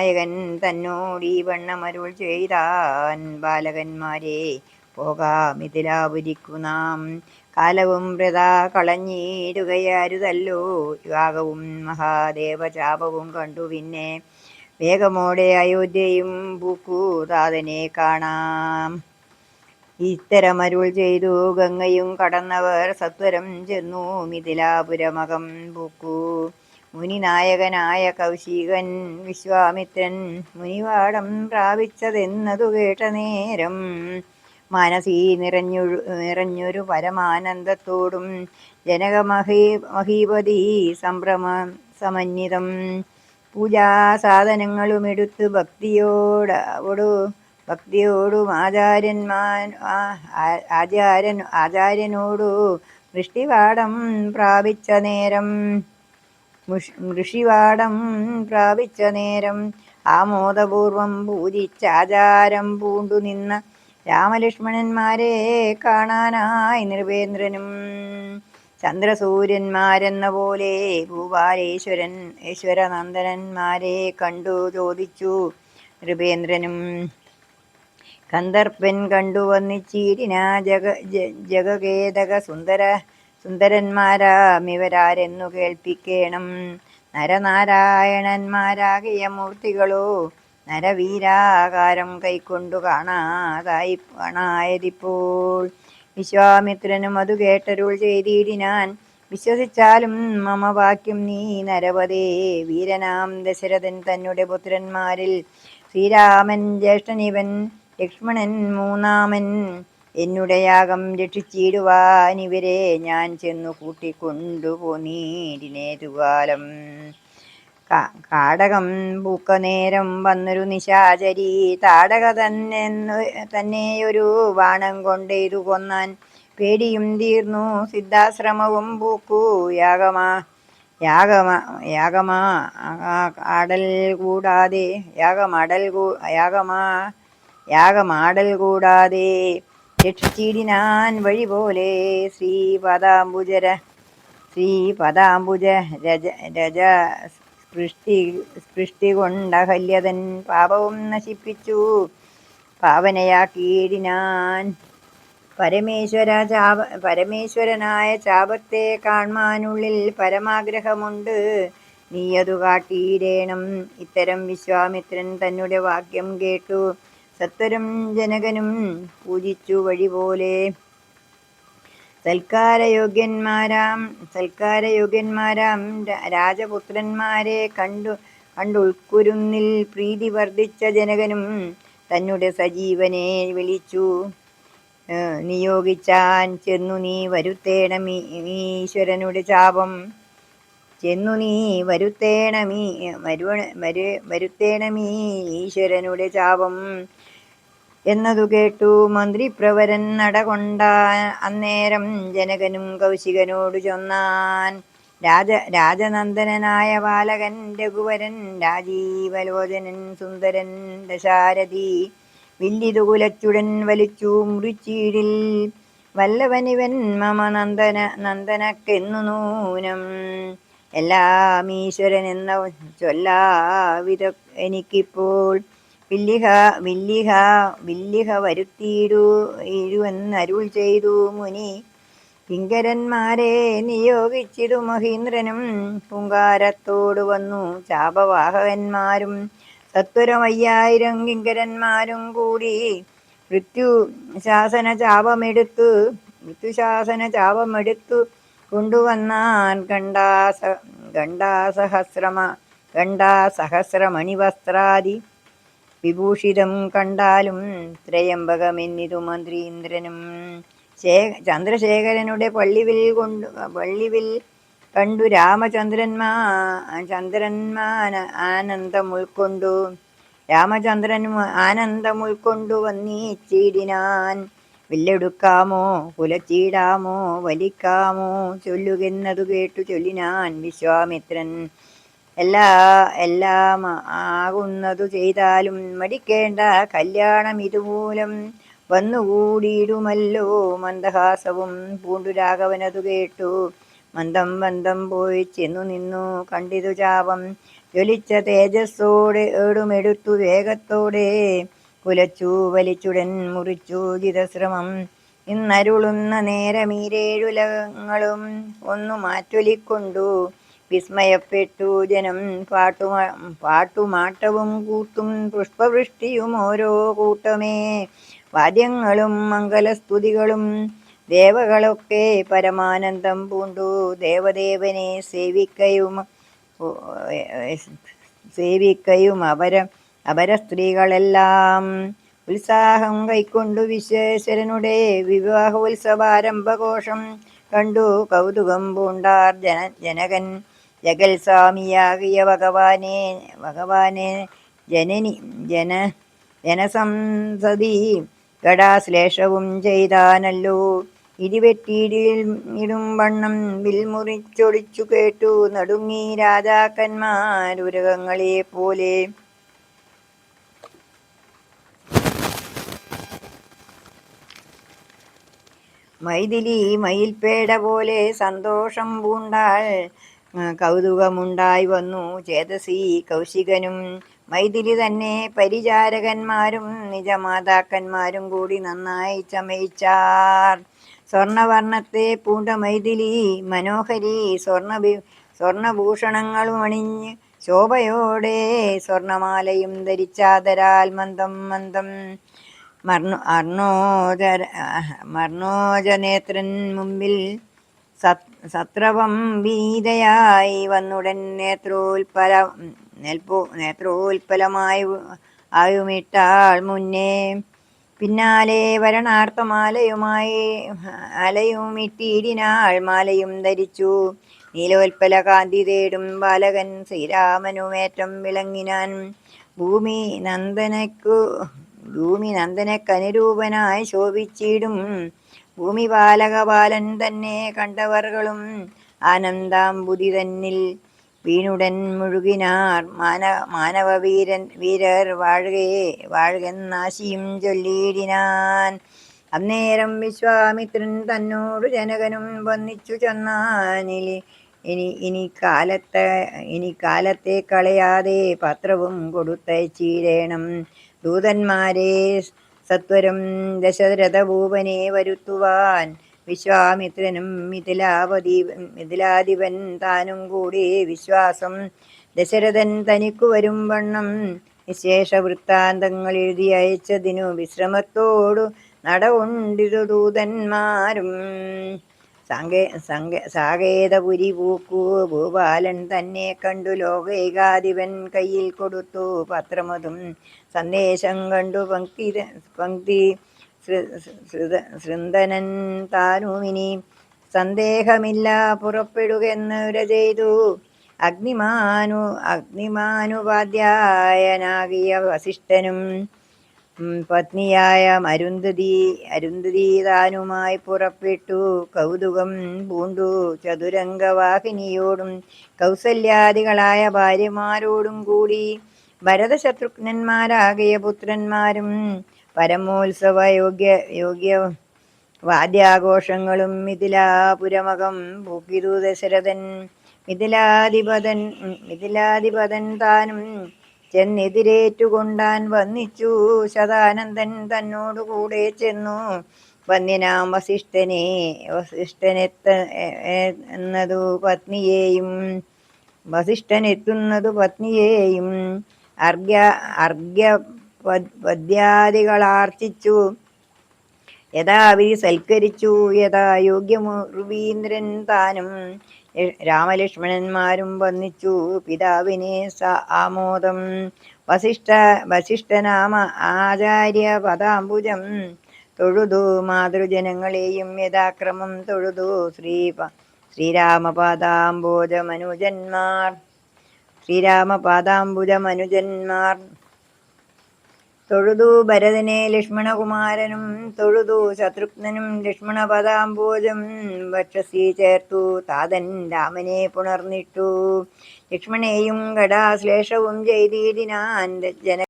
മുനിനായകൻ തന്നോടീ വണ്ണമരുൾ ചെയ്താൻ, ബാലകന്മാരെ പോകാമിഥിലാപുരിക്കു നാം, കാലവും വൃഥാ കളഞ്ഞിടുകയരുതല്ലോ. യാഗവും മഹാദേവചാപവും കണ്ടു പിന്നെ വേഗമോടെ അയോധ്യയും പൂക്കു താതനെ കാണാം. ഇത്തരമരുൾ ചെയ്തു ഗംഗയും കടന്നവർ സത്വരം ചെന്നു മിഥിലാപുരമകം പൂക്കു. മുനിനായകനായ കൗശികൻ വിശ്വാമിത്രൻ മുനിവാടം പ്രാപിച്ചതെന്നതു കേട്ട നേരം, മനസീ നിറഞ്ഞൊരു പരമാനന്ദത്തോടും ജനകമഹീപതി സംഭ്രമ സമന്വിതം പൂജാസാധനങ്ങളുമെടുത്ത് ഭക്തിയോടും ആചാര്യനോടു ഋഷിവാടം പ്രാപിച്ച നേരം ആമോദപൂർവം പൂജിച്ചാചാരം പൂണ്ടു നിന്ന രാമലക്ഷ്മണന്മാരെ കാണാനായി നൃപേന്ദ്രനും ചന്ദ്രസൂര്യന്മാരെന്ന പോലെ ഈശ്വരനന്ദനന്മാരെ കണ്ടു ചോദിച്ചു നൃപേന്ദ്രനും. കന്ദർപ്പൻ കണ്ടു വന്നിച്ചീടിന ജഗകേതക സുന്ദരന്മാരാമിവരാരെന്നു കേൾപ്പിക്കേണം. നരനാരായണന്മാരാകിയ മൂർത്തികളോ നരവീരാകാരം കൈക്കൊണ്ടു കാണായതിപ്പോൾ. വിശ്വാമിത്രനും അതു കേട്ടരുൾ ചെയ്തിടിനാൻ, വിശ്വസിച്ചാലും മമ വാക്യം നീ നരപതേ. വീരനാം ദശരഥൻ തന്നുടെ പുത്രന്മാരിൽ ശ്രീരാമൻ ജ്യേഷ്ഠനിവൻ, ലക്ഷ്മണൻ മൂന്നാമൻ. എന്നുടെ യാഗം രക്ഷിച്ചിടുവാനിവരെ ഞാൻ ചെന്നു കൂട്ടിക്കൊണ്ടു പോന്നീടിനേതുകാലം. കാടകം പൂക്ക നേരം വന്നൊരു നിശാചരി താടക തന്നെയൊരു ബാണം കൊണ്ടെയ്തു കൊന്നാൻ. പേടിയും തീർന്നു സിദ്ധാശ്രമവും പൂക്കു യാഗമാടൽ കൂടാതെ രക്ഷിച്ചിടിനാൻ വഴിപോലെ. ശ്രീപദാംബുജ രജ സ്പൃഷ്ടി കൊണ്ടഹല്യതൻ പാപവും നശിപ്പിച്ചു പാവനയാക്കിയിടിനാൻ. പരമേശ്വരനായ ചാപത്തെ കാൺമാനുള്ളിൽ പരമാഗ്രഹമുണ്ട്, നീയതു കാട്ടിയിടേണം. ഇത്തരം വിശ്വാമിത്രൻ തന്നുടെ വാക്യം കേട്ടു സത്വരം ജനകനും പൂജിച്ചു വഴിപോലെ. സൽക്കാരയോഗ്യന്മാരാം രാജപുത്രന്മാരെ കണ്ടുൾക്കുരുന്നിൽ പ്രീതി വർദ്ധിച്ച ജനകനും തന്നുടെ സജീവനെ വിളിച്ചു നിയോഗിച്ചാൻ. ചെന്നു നീ വരുത്തേണമീശ്വരനുടെ ചാപം എന്നതു കേട്ടു മന്ത്രിപ്രവരൻ നടകൊണ്ട അന്നേരം. ജനകനും കൗശികനോടു ചൊന്നാൻ, രാജനന്ദനായ ബാലകൻ രഘുവരൻ, രാജീവലോചനൻ സുന്ദരൻ ദശാരഥി, വില്ലിതു കുലച്ചുടൻ വലിച്ചു മുറിച്ചീടിൽ വല്ലവനിവൻ മമ നന്ദനക്കെന്നു നൂനം. എല്ലാം ഈശ്വരനെന്ന ചൊല്ലാവിത എനിക്കിപ്പോൾ. വില്ലിഹ വരുത്തിയിടുവെന്നരുൾ ചെയ്തു മുനി. കിങ്കരന്മാരെ നിയോഗിച്ചിടു മഹീന്ദ്രനും ഹുങ്കാരത്തോടു വന്നു ചാപവാഹകന്മാരും സത്വരം 5000 കിങ്കരന്മാരും കൂടി മൃത്യുശാസന ചാപമെടുത്തു കൊണ്ടുവന്നാൻ. ഗണ്ഡാസഹസ്രമണിവസ്ത്രാദി വിഭൂഷിതം കണ്ടാലും ത്രയംബകമെന്നിതു മന്ത്രീന്ദ്രനും. ചന്ദ്രശേഖരനുടെ പള്ളിവിൽ കണ്ടു രാമചന്ദ്രൻ ആനന്ദമുൾക്കൊണ്ടു വന്നീച്ചിടിനാൻ. വില്ലെടുക്കാമോ കുലച്ചീടാമോ വലിക്കാമോ ചൊല്ലുകെന്നതു കേട്ടു ചൊല്ലിനാൻ വിശ്വാമിത്രൻ. എല്ലാം ആകുന്നതു ചെയ്താലും മടിക്കേണ്ട, കല്യാണം ഇതുമൂലം വന്നുകൂടിയിടുമല്ലോ. മന്ദഹാസവും പൂണ്ടു രാഘവനതു കേട്ടു മന്ദം പോയി ചെന്നു നിന്നു കണ്ടിതു ചാപം. ജ്വലിച്ച തേജസ്സോടെ ഏടുമെടുത്തു വേഗത്തോടെ കുലച്ചു വലിച്ചുടൻ മുറിച്ചു ജിതശ്രമം ഇന്നരുളുന്ന നേരമീരേഴുലകങ്ങളും ഒന്നു മാറ്റൊലിക്കൊണ്ടു വിസ്മയപ്പെട്ടു ജനം. പാട്ടുമാട്ടവും കൂത്തും പുഷ്പവൃഷ്ടിയും ഓരോ കൂട്ടമേ വാദ്യങ്ങളും മംഗലസ്തുതികളും ദേവകളൊക്കെ പരമാനന്ദം പൂണ്ടു ദേവദേവനെ സേവിക്കയും അപര സ്ത്രീകളെല്ലാം ഉത്സാഹം കൈക്കൊണ്ടു വിശ്വേശ്വരനുടെ വിവാഹോത്സവാരംഭഘോഷം കണ്ടു കൗതുകം പൂണ്ടാർ ജനകൻ. ജഗൽസ്വാമിയാകിയ ഭഗവാനെ ജനസംസതി ഗടാശ്ലേഷവും ചെയ്താനല്ലോ. ഇടിവെട്ടിയിടും വണ്ണം വിൽമുറിച്ചൊടിച്ചു കേട്ടു നടുങ്ങി രാജാക്കന്മാരുരകങ്ങളെ പോലെ. മൈഥിലി മയിൽപേട പോലെ സന്തോഷം പൂണ്ടാൾ. കൗതുകമുണ്ടായി വന്നു ചേതസി കൗശികനും. മൈഥിലി തന്നെ പരിചാരകന്മാരും നിജമാതാക്കന്മാരും കൂടി നന്നായി ചമയിച്ചാർ. സ്വർണവർണ്ണത്തെ പൂണ്ട മൈഥിലി മനോഹരി സ്വർണഭൂഷണങ്ങളുമണിഞ്ഞ് ശോഭയോടെ സ്വർണമാലയും ധരിച്ചാദരാൽ മന്ദം മന്ദം മർണോജനേത്രൻ മുമ്പിൽ സത്രവം വീതയായി വന്നുടൻ നേത്രോൽപലമായി ആയുമിട്ടാൾ മുന്നേ. പിന്നാലെ വരണാർത്ഥമാലയുമിട്ടിടിനാൾ. മാലയും ധരിച്ചു നീലോൽപല കാന്തി തേടും ബാലകൻ ശ്രീരാമനുമേറ്റം വിളങ്ങിനാൻ. ഭൂമി നന്ദനക്കനുരൂപനായി ശോഭിച്ചിടും ഭൂമിപാലകബാലൻ തന്നെ കണ്ടവർകളും ആനന്ദാംബുധി തന്നിൽ വീണുടൻ മുഴുകിനാർ. വീരർ വാഴുകെന്നാശിയും ചൊല്ലിയിടിനാൻ. അന്നേരം വിശ്വാമിത്രൻ തന്നോടു ജനകനും വന്നിച്ചു ചൊന്നാൻ. ഇനി കാലത്തെ കളയാതെ പത്രവും കൊടുത്തയച്ചിടേണം ദൂതന്മാരെ സത്വരം ദശരഥഭൂപനെ വരുത്തുവാൻ. വിശ്വാമിത്രനും മിഥിലാധിപൻ താനും കൂടി വിശ്വാസം ദശരഥൻ തനിക്കു വരും വണ്ണം വിശേഷ വൃത്താന്തങ്ങൾ എഴുതി അയച്ചതിനു വിശ്രമത്തോടു നടകൊണ്ടിരു ദൂതന്മാരും. സാകേതപുരി പൂക്കു ഭൂപാലൻ തന്നെ കണ്ടു ലോകൈകാധിപൻ കയ്യിൽ കൊടുത്തു പത്രമതും. സന്ദേശം കണ്ടു പങ്ക്തി ശൃന്ദനൻ താനുമിനി സന്ദേഹമില്ല പുറപ്പെടുകെന്നുര ചെയ്തു. അഗ്നിമാനുപാധ്യായനാകിയ വസിഷ്ഠനും പത്നിയായ അരുന്ധതി താനുമായി പുറപ്പെട്ടു കൗതുകം പൂണ്ടു ചതുരംഗവാഹിനിയോടും കൗസല്യാദികളായ ഭാര്യമാരോടും കൂടി. ഭരതശത്രുഘ്നന്മാരാകിയ പുത്രന്മാരും പരമോത്സവ യോഗ്യ വാദ്യാഘോഷങ്ങളും മിഥിലാപുരമകം പൂക്കിതു ദശരഥൻ. മിഥിലാധിപതൻ താനും ചെന്നെതിരേറ്റുകൊണ്ടാൻ വന്നിച്ചു. ശതാനന്ദൻ തന്നോടുകൂടെ ചെന്നു വന്ദിനാം വസിഷ്ഠനെത്തുന്നതു പത്നിയെയും അർഘ്യപദ്യാദികളാർച്ചിച്ചു യഥാവിധി സൽക്കരിച്ചു. യഥാ യോഗ്യമുർവീന്ദ്രൻ താനും രാമലക്ഷ്മണന്മാരും വന്നിച്ചു പിതാവിനെ ആമോദം. വസിഷ്ഠനാമ ആചാര്യ പദാംബുജം തൊഴുതു ശ്രീരാമപാദാംബോജമനുജന്മാർ. തൊഴുതു ഭരതനെ ലക്ഷ്മണകുമാരനും തൊഴുതു ശത്രുഘ്നനും ലക്ഷ്മണപദാംബോജം വക്ഷസി ചേർത്തു താതൻ രാമനെ പുണർന്നിട്ടു. ലക്ഷ്മണേയും ഗടാശ്ലേഷവും ചെയ്തിടിനാൻ.